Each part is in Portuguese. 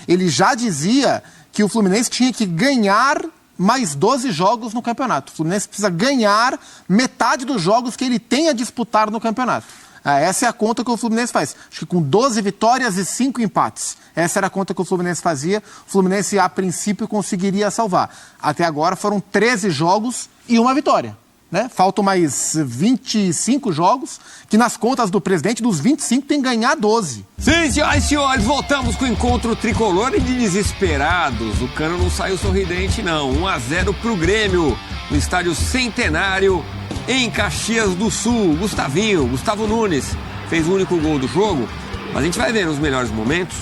ele já dizia que o Fluminense tinha que ganhar mais 12 jogos no campeonato. O Fluminense precisa ganhar metade dos jogos que ele tem a disputar no campeonato. Essa é a conta que o Fluminense faz. Acho que com 12 vitórias e 5 empates. Essa era a conta que o Fluminense fazia. O Fluminense, a princípio, conseguiria salvar. Até agora foram 13 jogos e uma vitória. Né? Faltam mais 25 jogos, que nas contas do presidente, dos 25, tem que ganhar 12. Sim, senhoras e senhores, voltamos com o encontro tricolor e de desesperados. O Cano não saiu sorridente, não. 1-0 pro Grêmio, no estádio Centenário, em Caxias do Sul. Gustavo Nunes, fez o único gol do jogo, mas a gente vai ver nos melhores momentos.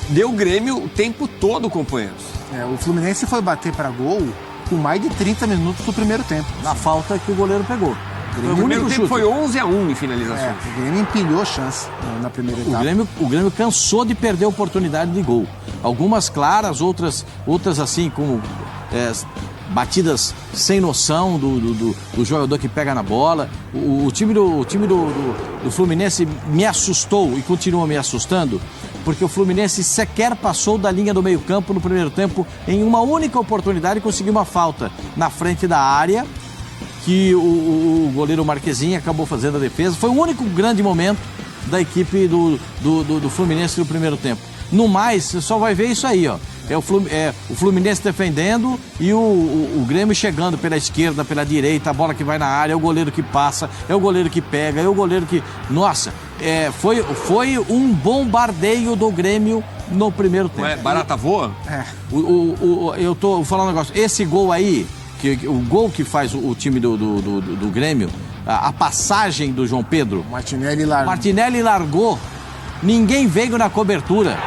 Deu Grêmio o tempo todo, companheiros. O Fluminense foi bater para gol com mais de 30 minutos do primeiro tempo. Na falta que o goleiro pegou. O primeiro tempo foi 11-1 em finalizações. O Grêmio empilhou chance na primeira etapa. O Grêmio cansou de perder a oportunidade de gol. Algumas claras, outras assim, com batidas sem noção do jogador que pega na bola. O time do Fluminense me assustou e continua me assustando, porque o Fluminense sequer passou da linha do meio-campo no primeiro tempo em uma única oportunidade e conseguiu uma falta na frente da área, que o goleiro Marquezinho acabou fazendo a defesa. Foi o único grande momento da equipe do Fluminense no primeiro tempo. No mais, você só vai ver isso aí, ó. O Fluminense defendendo e o Grêmio chegando pela esquerda, pela direita, a bola que vai na área, é o goleiro que passa, é o goleiro que pega, é o goleiro que... Nossa, foi um bombardeio do Grêmio no primeiro tempo. Barata voa? Eu tô falando um negócio, esse gol aí, o gol que faz o time do Grêmio, a passagem do João Pedro... Martinelli largou, ninguém veio na cobertura.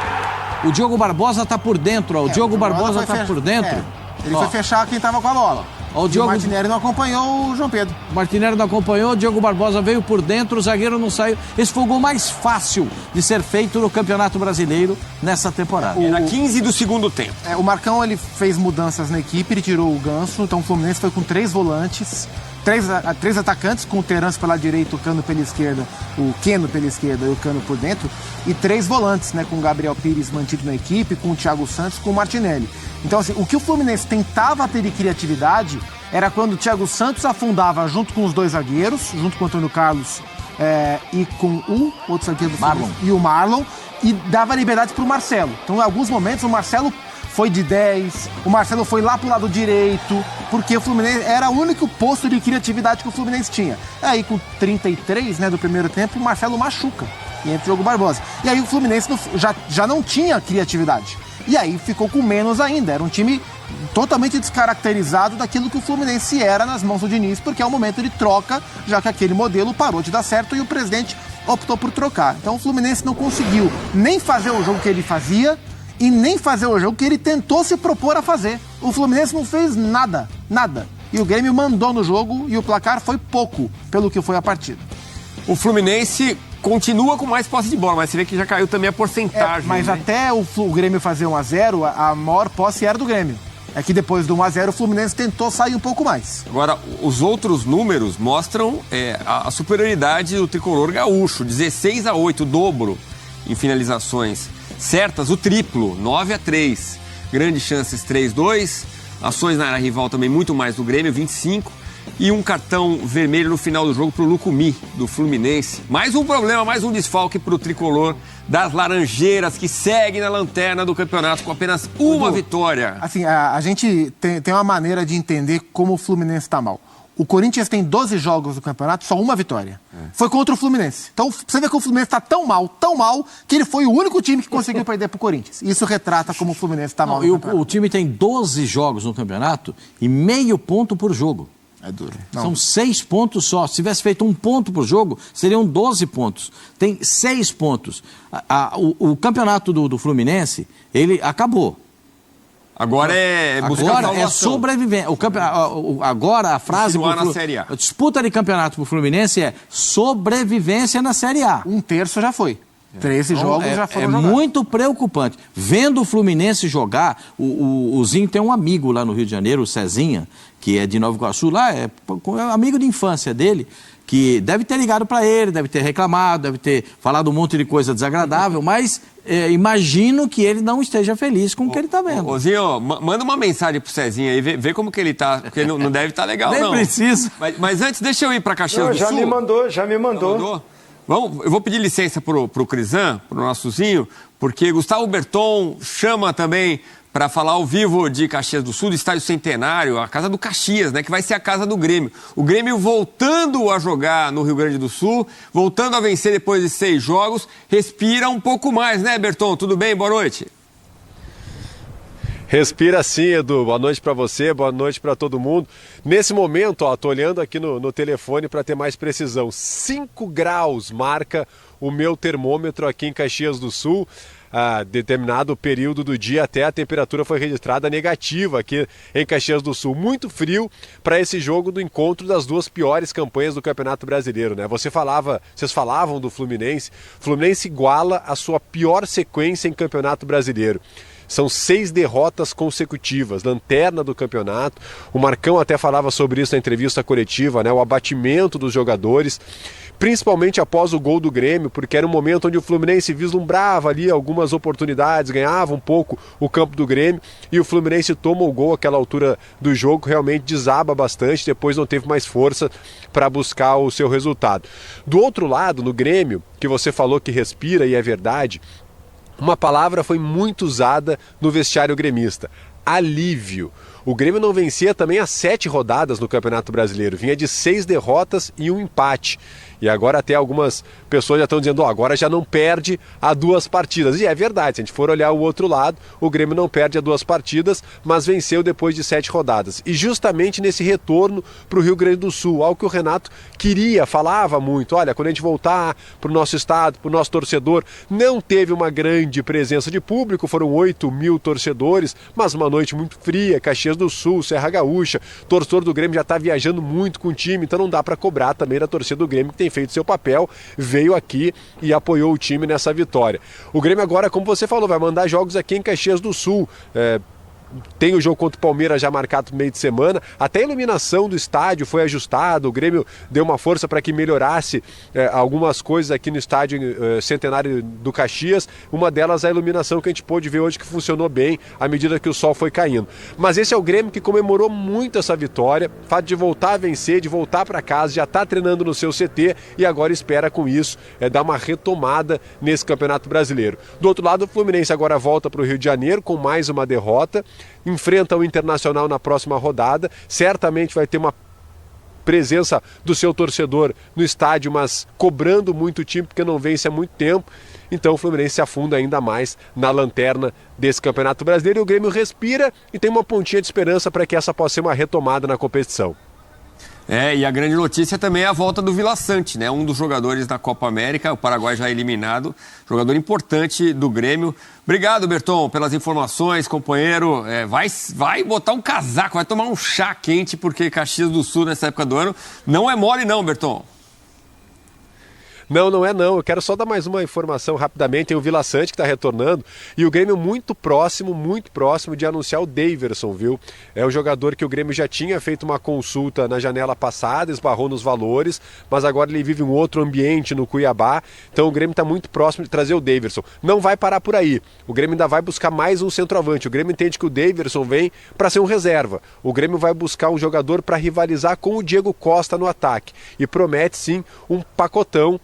O Diogo Barbosa tá por dentro, ó. O Diogo Barbosa tá por dentro. Ele foi fechar quem tava com a bola. O Martinelli não acompanhou o João Pedro. O Martinelli não acompanhou, o Diogo Barbosa veio por dentro, o zagueiro não saiu. Esse foi o gol mais fácil de ser feito no Campeonato Brasileiro nessa temporada. Era 15 do segundo tempo. O Marcão, ele fez mudanças na equipe, ele tirou o Ganso, então o Fluminense foi com 3 volantes. Três atacantes, com o Terence pela direita, o Cano pela esquerda, o Keno pela esquerda e o Cano por dentro, e 3 volantes, né, com o Gabriel Pires mantido na equipe, com o Thiago Santos, com o Martinelli. Então, assim, o que o Fluminense tentava ter de criatividade era quando o Thiago Santos afundava junto com os 2 zagueiros, junto com o Antônio Carlos e com o outro zagueiro do Fluminense, e o Marlon, e dava liberdade para o Marcelo. Então, em alguns momentos, o Marcelo foi de 10, o Marcelo foi lá pro lado direito, porque o Fluminense era o único posto de criatividade que o Fluminense tinha. Aí com 33, né, do primeiro tempo, o Marcelo machuca e entra o Diogo Barbosa. E aí o Fluminense já não tinha criatividade. E aí ficou com menos ainda. Era um time totalmente descaracterizado daquilo que o Fluminense era nas mãos do Diniz, porque é um momento de troca, já que aquele modelo parou de dar certo e o presidente optou por trocar. Então o Fluminense não conseguiu nem fazer o jogo que ele fazia, e nem fazer o jogo que ele tentou se propor a fazer. O Fluminense não fez nada. E o Grêmio mandou no jogo e o placar foi pouco, pelo que foi a partida. O Fluminense continua com mais posse de bola, mas você vê que já caiu também a porcentagem. Mas né? Até o Grêmio fazer 1-0, a maior posse era do Grêmio. É que depois do 1-0 o Fluminense tentou sair um pouco mais. Agora, os outros números mostram a superioridade do tricolor gaúcho. 16-8, o dobro em finalizações certas, o triplo, 9-3. Grandes chances, 3-2. Ações na área rival também muito mais do Grêmio, 25. E um cartão vermelho no final do jogo para o Lucumí, do Fluminense. Mais um problema, mais um desfalque para o tricolor das Laranjeiras, que segue na lanterna do campeonato com apenas uma vitória. Assim, a gente tem uma maneira de entender como o Fluminense está mal. O Corinthians tem 12 jogos do campeonato, só uma vitória. Foi contra o Fluminense. Então, você vê que o Fluminense está tão mal, que ele foi o único time que conseguiu perder para o Corinthians. Isso retrata como o Fluminense está mal. E o time tem 12 jogos no campeonato e meio ponto por jogo. É duro. São 6 pontos só. Se tivesse feito 1 ponto por jogo, seriam 12 pontos. Tem 6 pontos. O campeonato do Fluminense, ele acabou. Agora é buscar agora é sobrevivência. Agora a frase na Série A. A disputa de campeonato para o Fluminense é sobrevivência na Série A. 1/3 já foi. 13 jogos já foram jogados. jogados. Muito preocupante. Vendo o Fluminense jogar, o Zinho tem um amigo lá no Rio de Janeiro, o Cezinha, que é de Nova Iguaçu, lá é amigo de infância dele, que deve ter ligado para ele, deve ter reclamado, deve ter falado um monte de coisa desagradável, mas imagino que ele não esteja feliz com o que ele está vendo. Ô Zinho, manda uma mensagem pro Cezinha aí, vê como que ele tá, porque não deve estar legal, Nem não. precisa. Mas antes, deixa eu ir para Caxias do Já Sul. me mandou. Já mandou? Eu vou pedir licença pro Crisan, pro nosso Zinho, porque Gustavo Berton chama também para falar ao vivo de Caxias do Sul, do Estádio Centenário, a casa do Caxias, né, que vai ser a casa do Grêmio. O Grêmio voltando a jogar no Rio Grande do Sul, voltando a vencer depois de 6 jogos, respira um pouco mais, né, Berton? Tudo bem? Boa noite. Respira sim, Edu. Boa noite para você, boa noite para todo mundo. Nesse momento, tô olhando aqui no telefone para ter mais precisão. 5 graus marca o meu termômetro aqui em Caxias do Sul. A determinado período do dia até a temperatura foi registrada negativa aqui em Caxias do Sul. Muito frio para esse jogo do encontro das 2 piores campanhas do Campeonato Brasileiro, né? Vocês falavam do Fluminense. Fluminense iguala a sua pior sequência em Campeonato Brasileiro. São 6 derrotas consecutivas, lanterna do campeonato. O Marcão até falava sobre isso na entrevista coletiva, né? O abatimento dos jogadores, principalmente após o gol do Grêmio, porque era um momento onde o Fluminense vislumbrava ali algumas oportunidades, ganhava um pouco o campo do Grêmio, e o Fluminense toma o gol àquela altura do jogo, realmente desaba bastante, depois não teve mais força para buscar o seu resultado. Do outro lado, no Grêmio, que você falou que respira, e é verdade, uma palavra foi muito usada no vestiário gremista: alívio. O Grêmio não vencia também há 7 rodadas no Campeonato Brasileiro, vinha de 6 derrotas e um empate. E agora até algumas pessoas já estão dizendo, agora já não perde a 2 partidas. E é verdade, se a gente for olhar o outro lado, o Grêmio não perde a 2 partidas, mas venceu depois de 7 rodadas. E justamente nesse retorno para o Rio Grande do Sul, algo que o Renato falava muito, olha, quando a gente voltar para o nosso estado, para o nosso torcedor, não teve uma grande presença de público, foram 8.000 torcedores, mas uma noite muito fria, Caxias do Sul, Serra Gaúcha, o torcedor do Grêmio já está viajando muito com o time, então não dá para cobrar também da torcida do Grêmio, que tem feito seu papel, veio aqui e apoiou o time nessa vitória. O Grêmio agora, como você falou, vai mandar jogos aqui em Caxias do Sul. Tem o jogo contra o Palmeiras já marcado no meio de semana, até a iluminação do estádio foi ajustada, o Grêmio deu uma força para que melhorasse algumas coisas aqui no estádio Centenário do Caxias, uma delas a iluminação que a gente pôde ver hoje, que funcionou bem à medida que o sol foi caindo. Mas esse é o Grêmio que comemorou muito essa vitória, fato de voltar a vencer, de voltar para casa, já está treinando no seu CT e agora espera com isso dar uma retomada nesse Campeonato Brasileiro. Do outro lado, o Fluminense agora volta para o Rio de Janeiro com mais uma derrota, enfrenta o Internacional na próxima rodada, certamente vai ter uma presença do seu torcedor no estádio, mas cobrando muito o time porque não vence há muito tempo. Então o Fluminense se afunda ainda mais na lanterna desse Campeonato Brasileiro e o Grêmio respira e tem uma pontinha de esperança para que essa possa ser uma retomada na competição. E a grande notícia também é a volta do Vila Sante, né? Um dos jogadores da Copa América, o Paraguai já eliminado, jogador importante do Grêmio. Obrigado, Berton, pelas informações, companheiro. Vai botar um casaco, vai tomar um chá quente, porque Caxias do Sul, nessa época do ano, não é mole não, Berton. Não é não. Eu quero só dar mais uma informação rapidamente. Tem o Vila Sante que está retornando e o Grêmio muito próximo de anunciar o Daverson, viu? É um jogador que o Grêmio já tinha feito uma consulta na janela passada, esbarrou nos valores, mas agora ele vive um outro ambiente no Cuiabá. Então o Grêmio está muito próximo de trazer o Daverson. Não vai parar por aí. O Grêmio ainda vai buscar mais um centroavante. O Grêmio entende que o Daverson vem para ser um reserva. O Grêmio vai buscar um jogador para rivalizar com o Diego Costa no ataque. E promete sim um pacotão,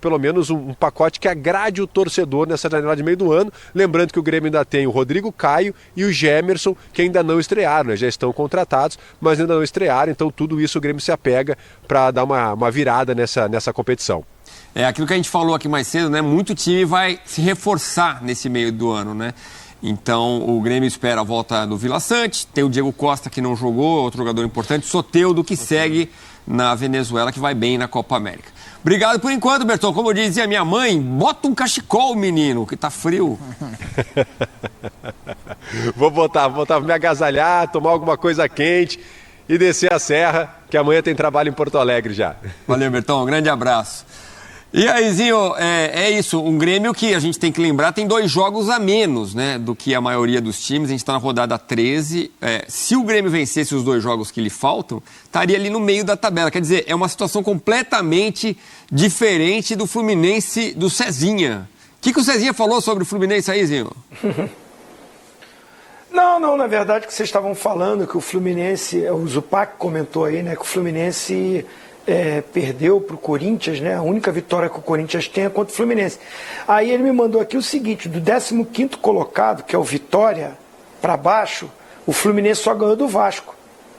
pelo menos um pacote que agrade o torcedor nessa janela de meio do ano. Lembrando que o Grêmio ainda tem o Rodrigo Caio e o Gemerson, que ainda não estrearam, né? Já estão contratados, mas ainda não estrearam, então tudo isso o Grêmio se apega para dar uma virada nessa competição. Aquilo que a gente falou aqui mais cedo, né? Muito time vai se reforçar nesse meio do ano, né? Então o Grêmio espera a volta do Vila Sante, tem o Diego Costa que não jogou, outro jogador importante, Soteldo que segue na Venezuela, que vai bem na Copa América. Obrigado por enquanto, Berton. Como dizia minha mãe, bota um cachecol, menino, que tá frio. Vou botar, me agasalhar, tomar alguma coisa quente e descer a serra, que amanhã tem trabalho em Porto Alegre já. Valeu, Berton. Um grande abraço. E aí, Zinho, é isso, um Grêmio que a gente tem que lembrar tem 2 jogos a menos, né, do que a maioria dos times. A gente está na rodada 13. Se o Grêmio vencesse os 2 jogos que lhe faltam, estaria ali no meio da tabela. Quer dizer, é uma situação completamente diferente do Fluminense do Cezinha. O que o Cezinha falou sobre o Fluminense aí, Zinho? Não, na verdade que vocês estavam falando que o Fluminense, o Zupac comentou aí, né, que o Fluminense perdeu para o Corinthians, né, a única vitória que o Corinthians tem é contra o Fluminense. Aí ele me mandou aqui o seguinte, do 15º colocado, que é o Vitória, para baixo, o Fluminense só ganhou do Vasco.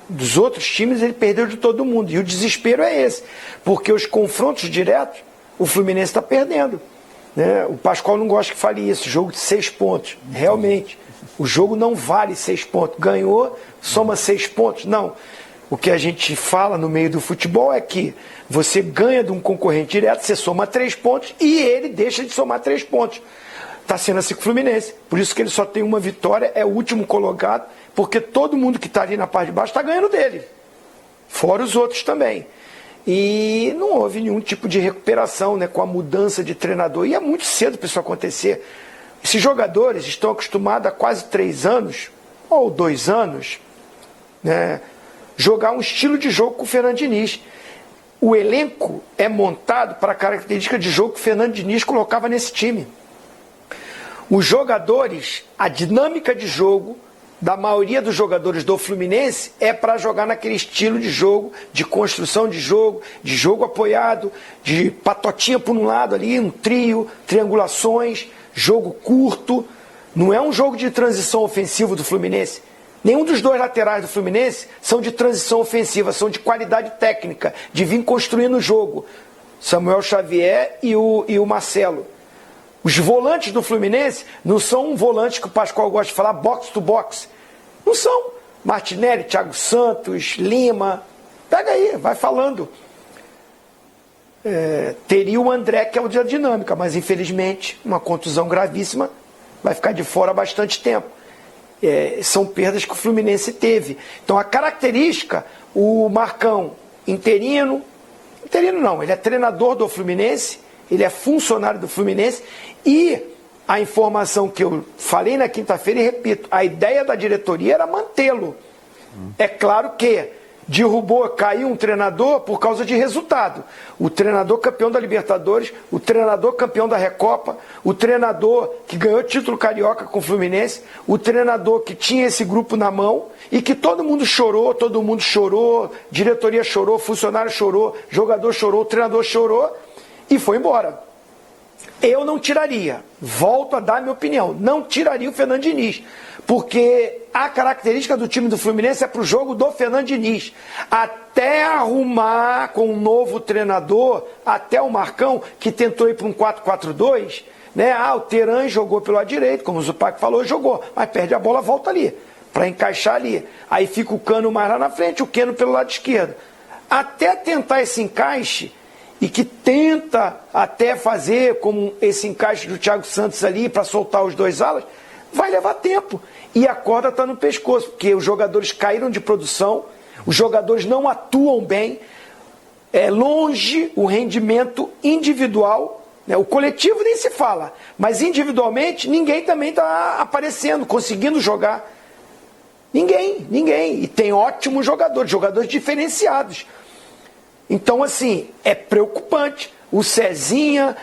Dos outros times ele perdeu de todo mundo, e o desespero é esse, porque os confrontos diretos, o Fluminense está perdendo. Né? O Pascoal não gosta que fale isso, jogo de 6 pontos, realmente. O jogo não vale 6 pontos. Ganhou, soma 6 pontos. Não. O que a gente fala no meio do futebol é que você ganha de um concorrente direto, você soma 3 pontos e ele deixa de somar 3 pontos. Está sendo assim com o Fluminense. Por isso que ele só tem uma vitória, é o último colocado, porque todo mundo que está ali na parte de baixo está ganhando dele. Fora os outros também. E não houve nenhum tipo de recuperação, né, com a mudança de treinador. E é muito cedo para isso acontecer. Esses jogadores estão acostumados há quase 3 anos, ou 2 anos, né, jogar um estilo de jogo com o Fernando Diniz. O elenco é montado para a característica de jogo que o Fernando Diniz colocava nesse time. Os jogadores, a dinâmica de jogo da maioria dos jogadores do Fluminense é para jogar naquele estilo de jogo, de construção de jogo apoiado, de patotinha por um lado ali, um trio, triangulações, jogo curto. Não é um jogo de transição ofensiva do Fluminense. Nenhum dos 2 laterais do Fluminense são de transição ofensiva, são de qualidade técnica, de vir construindo o jogo. Samuel Xavier e o Marcelo. Os volantes do Fluminense não são um volante que o Pascoal gosta de falar, box to box. Não são. Martinelli, Thiago Santos, Lima. Pega aí, vai falando. Teria o André, que é o da dinâmica, mas infelizmente, uma contusão gravíssima, vai ficar de fora há bastante tempo. São perdas que o Fluminense teve. Então a característica, o Marcão, interino não, ele é treinador do Fluminense, ele é funcionário do Fluminense, e a informação que eu falei na quinta-feira, e repito, a ideia da diretoria era mantê-lo. É claro que caiu um treinador por causa de resultado. O treinador campeão da Libertadores, o treinador campeão da Recopa, o treinador que ganhou título carioca com o Fluminense, o treinador que tinha esse grupo na mão e que todo mundo chorou, diretoria chorou, funcionário chorou, jogador chorou, treinador chorou e foi embora. Eu não tiraria, volto a dar minha opinião, não tiraria o Fernando Diniz, porque a característica do time do Fluminense é para o jogo do Fernando Diniz. Até arrumar com um novo treinador, até o Marcão, que tentou ir para um 4-4-2, né? O Teran jogou pelo lado direito, como o Zupac falou, jogou, mas perde a bola, volta ali, para encaixar ali. Aí fica o Cano mais lá na frente, o Keno pelo lado esquerdo. Até tentar esse encaixe, e que tenta até fazer como esse encaixe do Thiago Santos ali para soltar os 2 alas, vai levar tempo. E a corda está no pescoço, porque os jogadores caíram de produção, os jogadores não atuam bem, é longe o rendimento individual, né? O coletivo nem se fala, mas individualmente ninguém também está aparecendo, conseguindo jogar. Ninguém. E tem ótimos jogadores diferenciados. Então, assim, é preocupante. O Cezinha,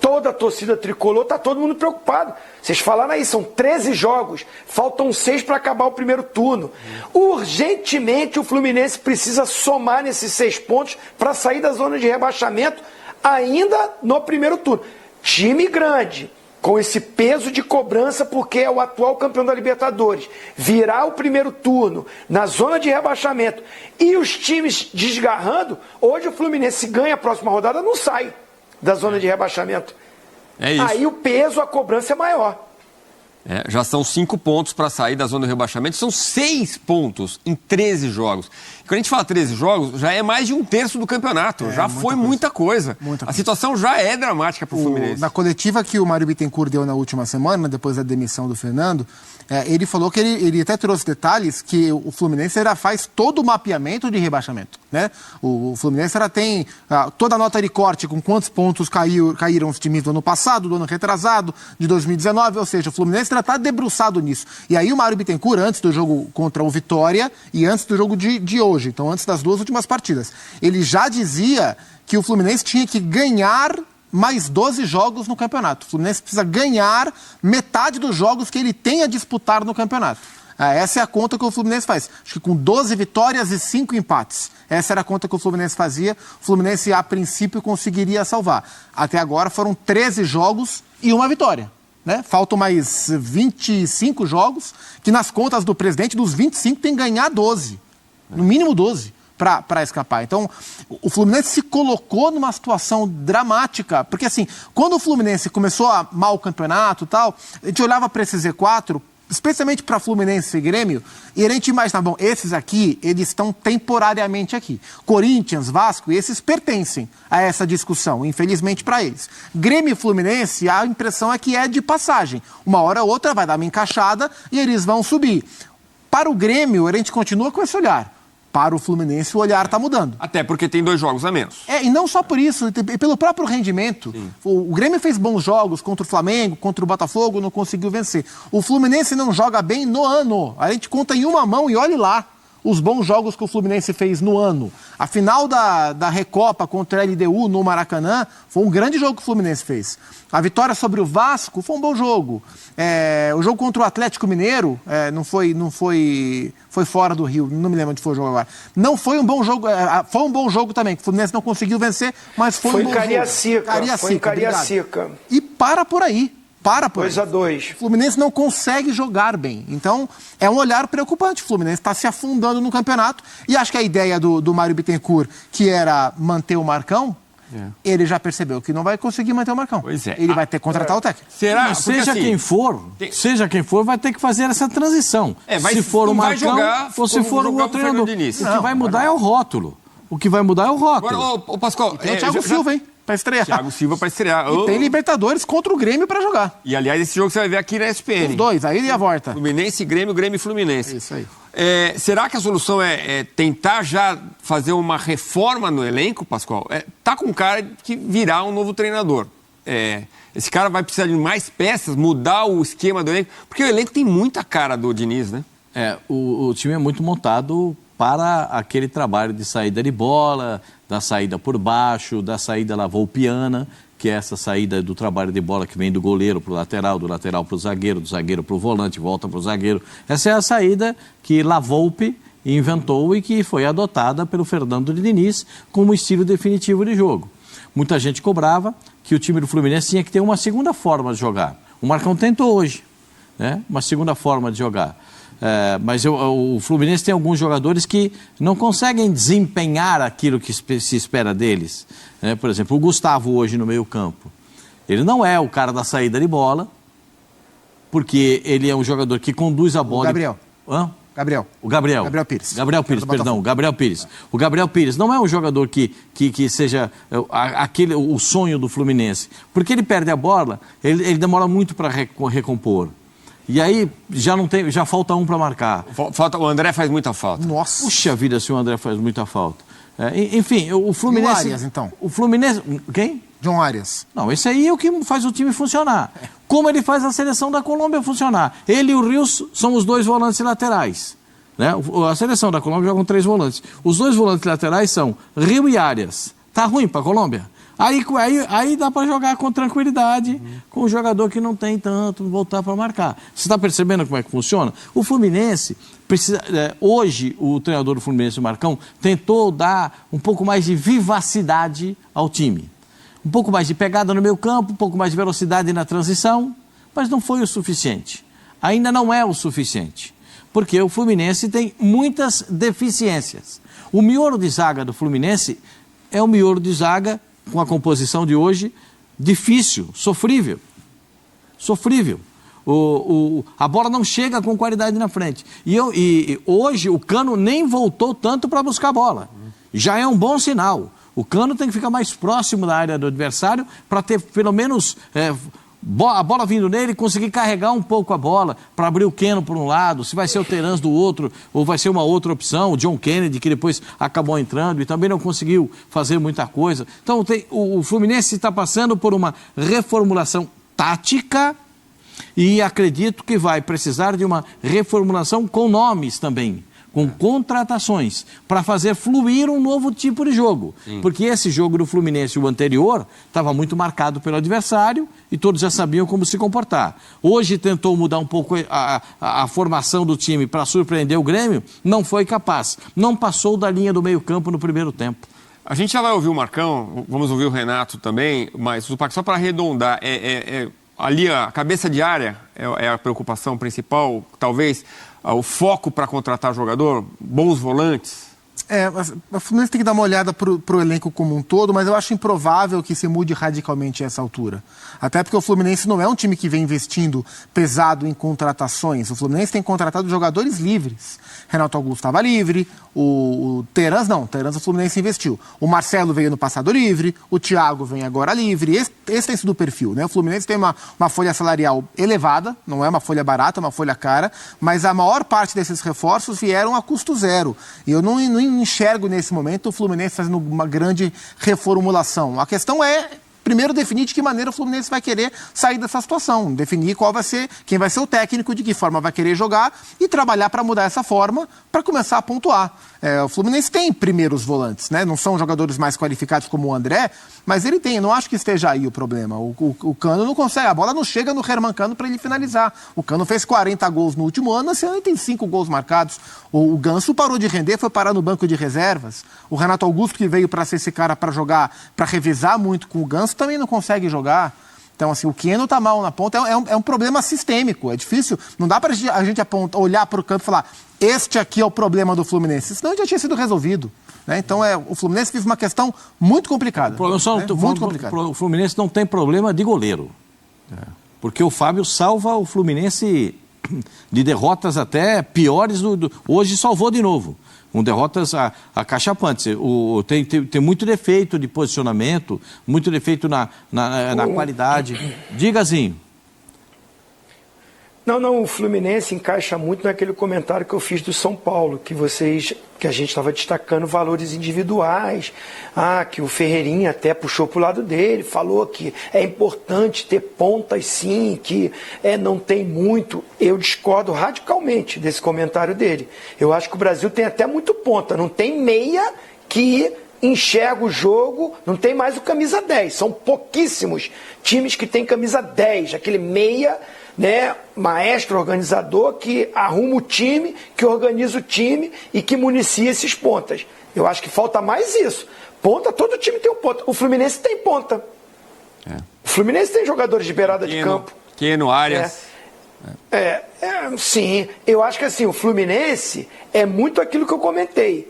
toda a torcida tricolor, está todo mundo preocupado. Vocês falaram aí, são 13 jogos, faltam 6 para acabar o primeiro turno. Urgentemente o Fluminense precisa somar nesses 6 pontos para sair da zona de rebaixamento ainda no primeiro turno. Time grande, com esse peso de cobrança, porque é o atual campeão da Libertadores, virar o primeiro turno na zona de rebaixamento e os times desgarrando, hoje o Fluminense ganha a próxima rodada, não sai da zona de rebaixamento. É isso. Aí o peso, a cobrança é maior. Já são 5 pontos para sair da zona do rebaixamento. São 6 pontos em 13 jogos. E quando a gente fala 13 jogos, já é mais de 1/3 do campeonato. Já foi muita coisa. A situação já é dramática para o Fluminense. Na coletiva que o Mário Bittencourt deu na última semana, depois da demissão do Fernando, ele falou que ele até trouxe detalhes que o Fluminense faz todo o mapeamento de rebaixamento. Né? O Fluminense tem toda a nota de corte com quantos pontos caíram os times do ano passado, do ano retrasado, de 2019, ou seja, o Fluminense está debruçado nisso. E aí o Mário Bittencourt, antes do jogo contra o Vitória e antes do jogo de hoje, então antes das 2 últimas partidas, ele já dizia que o Fluminense tinha que ganhar mais 12 jogos no campeonato. O Fluminense precisa ganhar metade dos jogos que ele tem a disputar no campeonato. Essa é a conta que o Fluminense faz. Acho que com 12 vitórias e 5 empates. Essa era a conta que o Fluminense fazia. O Fluminense, a princípio, conseguiria salvar. Até agora foram 13 jogos e 1 vitória. Né? Faltam mais 25 jogos, que nas contas do presidente, dos 25, tem que ganhar 12. No mínimo 12. Para escapar. Então, o Fluminense se colocou numa situação dramática, porque assim, quando o Fluminense começou a mal o campeonato e tal, a gente olhava para esse Z4, especialmente para Fluminense e Grêmio, e a gente imaginava, bom, esses aqui, eles estão temporariamente aqui. Corinthians, Vasco, esses pertencem a essa discussão, infelizmente para eles. Grêmio e Fluminense, a impressão é que é de passagem. Uma hora ou outra vai dar uma encaixada e eles vão subir. Para o Grêmio, a gente continua com esse olhar. Para o Fluminense, o olhar está mudando. Até porque tem 2 jogos a menos. E não só por isso, pelo próprio rendimento. O Grêmio fez bons jogos contra o Flamengo, contra o Botafogo, não conseguiu vencer. O Fluminense não joga bem no ano. A gente conta em uma mão e olhe lá os bons jogos que o Fluminense fez no ano. A final da Recopa contra a LDU no Maracanã foi um grande jogo que o Fluminense fez. A vitória sobre o Vasco foi um bom jogo. O jogo contra o Atlético Mineiro foi fora do Rio, não me lembro onde foi o jogo agora. Não foi um bom jogo, foi um bom jogo também, que o Fluminense não conseguiu vencer, mas foi um bom jogo. Foi em Cariacica. E para por aí. 2-2. O Fluminense não consegue jogar bem. Então, é um olhar preocupante. O Fluminense está se afundando no campeonato. E acho que a ideia do Mário Bittencourt, que era manter o Marcão, ele já percebeu que não vai conseguir manter o Marcão. Pois é. Ele vai ter que contratar o técnico. Será? Seja quem for, vai ter que fazer essa transição. Se for o Marcão ou se for o outro treinador. O que vai mudar é o rótulo. Agora, ô Pascoal, tem o Thiago Silva, hein? Para estrear. Thiago Silva para estrear. E tem Libertadores contra o Grêmio para jogar. E, aliás, esse jogo você vai ver aqui na SPN. Os dois, aí e a volta. Fluminense e Grêmio, Grêmio e Fluminense. É isso aí. Será que a solução é tentar já fazer uma reforma no elenco, Pascoal? Tá com cara que virá um novo treinador. Esse cara vai precisar de mais peças, mudar o esquema do elenco, porque o elenco tem muita cara do Diniz, né? O time é muito montado para aquele trabalho de saída de bola, da saída por baixo, da saída lavoupiana, que é essa saída do trabalho de bola que vem do goleiro para o lateral, do lateral para o zagueiro, do zagueiro para o volante, volta para o zagueiro. Essa é a saída que Lavoupe inventou e que foi adotada pelo Fernando Diniz como estilo definitivo de jogo. Muita gente cobrava que o time do Fluminense tinha que ter uma segunda forma de jogar. O Marcão tentou hoje, né? Uma segunda forma de jogar. Mas o Fluminense tem alguns jogadores que não conseguem desempenhar aquilo que se espera deles. Né? Por exemplo, o Gustavo hoje no meio-campo. Ele não é o cara da saída de bola, porque ele é um jogador que conduz a bola. O Gabriel. Hã? O Gabriel Pires. O Gabriel Pires não é um jogador que seja o sonho do Fluminense. Porque ele perde a bola, ele demora muito para recompor. E aí já falta um para marcar. O André faz muita falta. Nossa. Puxa vida, se o André faz muita falta. Enfim, o Fluminense... John Arias, então. O Fluminense... Quem? John Arias. Não, esse aí é o que faz o time funcionar. Como ele faz a seleção da Colômbia funcionar. Ele e o Rios são os 2 volantes laterais. Né? A seleção da Colômbia joga com 3 volantes. Os 2 volantes laterais são Rio e Arias. Tá ruim para a Colômbia? Aí dá para jogar com tranquilidade, com o jogador que não tem tanto, voltar para marcar. Você está percebendo como é que funciona? O Fluminense precisa... hoje, o treinador do Fluminense, o Marcão, tentou dar um pouco mais de vivacidade ao time. Um pouco mais de pegada no meio campo, um pouco mais de velocidade na transição, mas não foi o suficiente. Ainda não é o suficiente, porque o Fluminense tem muitas deficiências. O miolo de zaga do Fluminense é o miolo de zaga com a composição de hoje, difícil, sofrível. A bola não chega com qualidade na frente. E hoje o Cano nem voltou tanto para buscar a bola. Já é um bom sinal. O Cano tem que ficar mais próximo da área do adversário para ter pelo menos a bola vindo nele e conseguir carregar um pouco a bola para abrir o Keno por um lado, se vai ser o Terans do outro ou vai ser uma outra opção, o John Kennedy, que depois acabou entrando e também não conseguiu fazer muita coisa. Então o Fluminense está passando por uma reformulação tática e acredito que vai precisar de uma reformulação com nomes também, com contratações, para fazer fluir um novo tipo de jogo. Porque esse jogo do Fluminense, o anterior, estava muito marcado pelo adversário e todos já sabiam como se comportar. Hoje tentou mudar um pouco a formação do time para surpreender o Grêmio, não foi capaz. Não passou da linha do meio-campo no primeiro tempo. A gente já vai ouvir o Marcão, vamos ouvir o Renato também, mas só para arredondar, ali a cabeça de área é a preocupação principal, talvez o foco para contratar jogador, bons volantes. O Fluminense tem que dar uma olhada pro elenco como um todo, mas eu acho improvável que se mude radicalmente a essa altura. Até porque o Fluminense não é um time que vem investindo pesado em contratações. O Fluminense tem contratado jogadores livres. Renato Augusto estava livre, o Terans não, o Fluminense investiu. O Marcelo veio no passado livre, o Thiago vem agora livre. Esse tem sido o perfil, né? O Fluminense tem uma folha salarial elevada, não é uma folha barata, é uma folha cara, mas a maior parte desses reforços vieram a custo zero. E eu não enxergo nesse momento o Fluminense fazendo uma grande reformulação. A questão é, primeiro, definir de que maneira o Fluminense vai querer sair dessa situação, definir quem vai ser o técnico, de que forma vai querer jogar e trabalhar para mudar essa forma, para começar a pontuar. O Fluminense tem primeiros volantes, né? Não são jogadores mais qualificados como o André, mas ele tem, não acho que esteja aí o problema. O Cano não consegue, a bola não chega no Herman Cano para ele finalizar. O Cano fez 40 gols no último ano, esse ano ele tem 5 gols marcados. O Ganso parou de render, foi parar no banco de reservas. O Renato Augusto, que veio para ser esse cara para jogar, para revezar muito com o Ganso, também não consegue jogar. Então, assim, o Keno tá mal na ponta, é um problema sistêmico, é difícil, não dá para a gente olhar para o campo e falar, este aqui é o problema do Fluminense, senão já tinha sido resolvido. Né? Então, o Fluminense vive uma questão muito complicada. O Fluminense não tem problema de goleiro, porque o Fábio salva o Fluminense de derrotas até piores, hoje salvou de novo. Com derrotas acachapantes. Tem muito defeito de posicionamento, muito defeito na qualidade. Diga, Zinho. Não, o Fluminense encaixa muito naquele comentário que eu fiz do São Paulo, que a gente estava destacando valores individuais, que o Ferreirinha até puxou para o lado dele, falou que é importante ter pontas sim, que não tem muito. Eu discordo radicalmente desse comentário dele. Eu acho que o Brasil tem até muito ponta, não tem meia que enxerga o jogo, não tem mais o camisa 10, são pouquíssimos times que tem camisa 10, aquele meia, né, maestro organizador que arruma o time, que organiza o time e que municia esses pontas. Eu acho que falta mais isso. Ponta, todo time tem um ponta. O Fluminense tem ponta. O Fluminense tem jogadores de beirada de campo. Keno, Arias. Sim, eu acho que assim, o Fluminense é muito aquilo que eu comentei.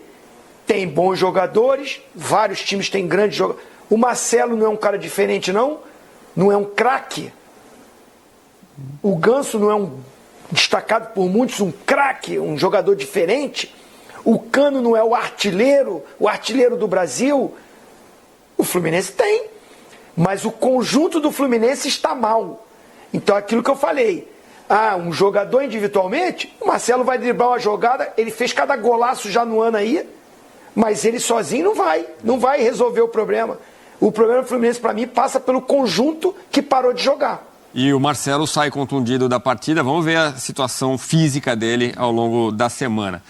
Tem bons jogadores, vários times têm grandes jogadores. O Marcelo não é um cara diferente, não? Não é um craque? O Ganso não é um destacado por muitos, um craque, um jogador diferente? O Cano não é o artilheiro do Brasil? O Fluminense tem, mas o conjunto do Fluminense está mal. Então aquilo que eu falei, um jogador individualmente, o Marcelo vai driblar uma jogada, ele fez cada golaço já no ano aí, mas ele sozinho não vai resolver o problema. O problema do Fluminense, para mim, passa pelo conjunto que parou de jogar. E o Marcelo sai contundido da partida. Vamos ver a situação física dele ao longo da semana.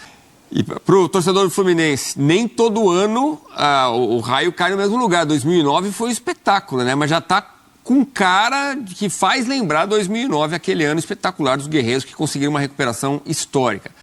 E para o torcedor do Fluminense, nem todo ano o raio cai no mesmo lugar. 2009 foi um espetáculo, né? Mas já está com cara que faz lembrar 2009, aquele ano espetacular dos guerreiros que conseguiram uma recuperação histórica.